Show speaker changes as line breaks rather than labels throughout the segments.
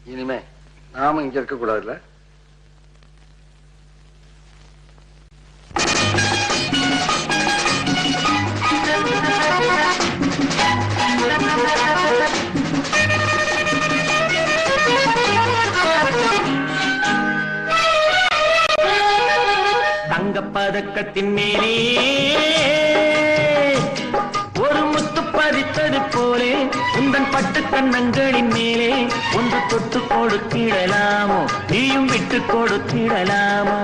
இனிமே நாம இங்க இருக்க கூடாதுல்ல?
தங்கப்பதக்கத்தின் மேலே ஒரு முத்து பதித்தது போலே உந்தன் பட்டு கண்ணங்களின் மேலே ஒன்று தொட்டு கொடுத்திடலாமோ, நீயும் விட்டு கொடுத்திடலாமோ?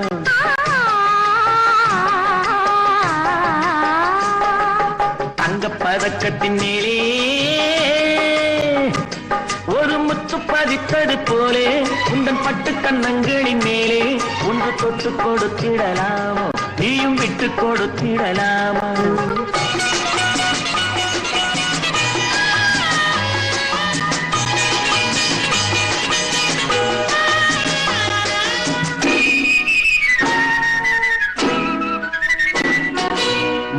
தங்கப்பதக்கத்தின் மேலே ஒரு முத்து பதித்தது போலே உந்தன் பட்டு கண்ணங்களின் மேலே ஒன்று தொட்டு கொடுத்திடலாமோ, நீயும் விட்டு கொடுத்திடலாமோ?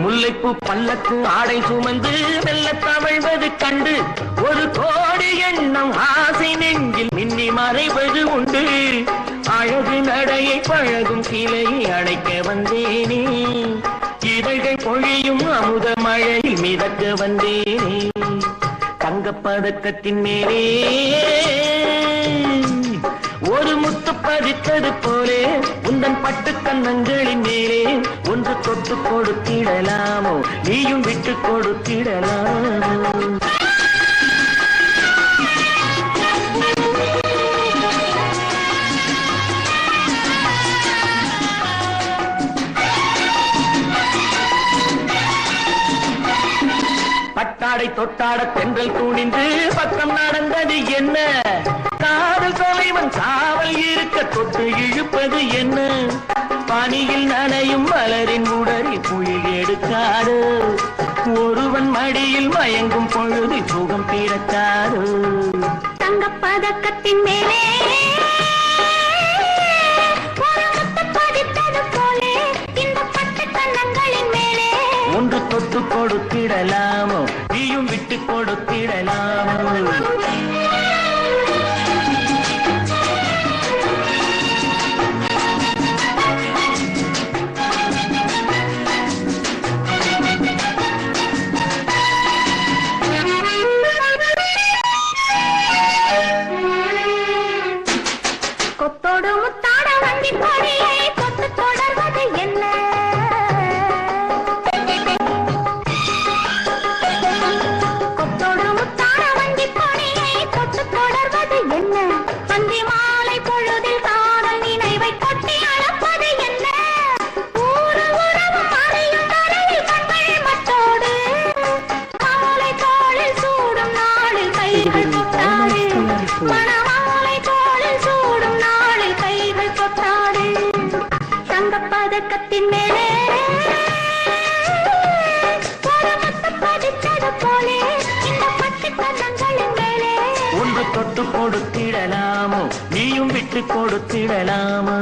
முல்லைப்பூ பல்லக்கு ஆடை சுமந்து மெல்ல தவழ்வது கண்டு ஒரு கோடி எண்ணம் ஆசை நெஞ்சில் மின்னி மறைவது உண்டு. அழகு நடையை பழகும் கிளையை அடைக்க வந்தேனே, இதழ்கள் பொழியும் அமுத மழையில் மிதக்க வந்தேனே. தங்கப்பதக்கத்தின் மேலே ஒரு முத்து பதித்தது போலே உந்தன் பட்டு கண்ணங்களின் மேலே ஒன்று தொட்டு கொடுத்திடலாமோ, நீயும் விட்டு கொடுத்திடலாமோ? பட்டாடை தொட்டாட தென்றல் துணிந்து பக்கம் நடந்தது என்ன? காதல் தலைவன் காவல் இருக்க தொட்டு இழுப்பது என்ன? பனியில் நனையும் மலரின் உடலில் குயில் எடுக்காது, ஒருவன் மடியில் மயங்கும் பொழுது சுகம் பிறக்காது.
தங்கப்பதக்கத்தின் மேலே
ஒன்று தொட்டு கொடுத்திடலாமோ, நீயும் விட்டு கொடுத்திடலாமோ?
கொத்தோடு முத்தாட வண்டி கொடியை தொட்டு தொடர்வது என்ன? கொத்தோடு முத்தாட வண்டி கொடியை தொட்டு தொடர்வது என்ன? அந்தி மாலை பொழுதில் காதல் நினைவை கொட்டி அளப்பது என்ன? ஊரு உறவு மறையும் வரையில் கண்கள் மட்டோடு மாலை தோளில் சூடும் நாளில் கைகள் தொட்டாடு, மணமாலை தோளில் சூடும் நாளில் கைகள் தொட்டாடு. தங்கப்பதக்கத்தின் மேலே ஒரு முத்து பதித்தது போலே இந்த பட்டு கண்ணங்களின் மேலே
ஒன்று தொட்டு கொடுத்திடலாமோ, நீயும் விட்டு கொடுத்திடலாமோ?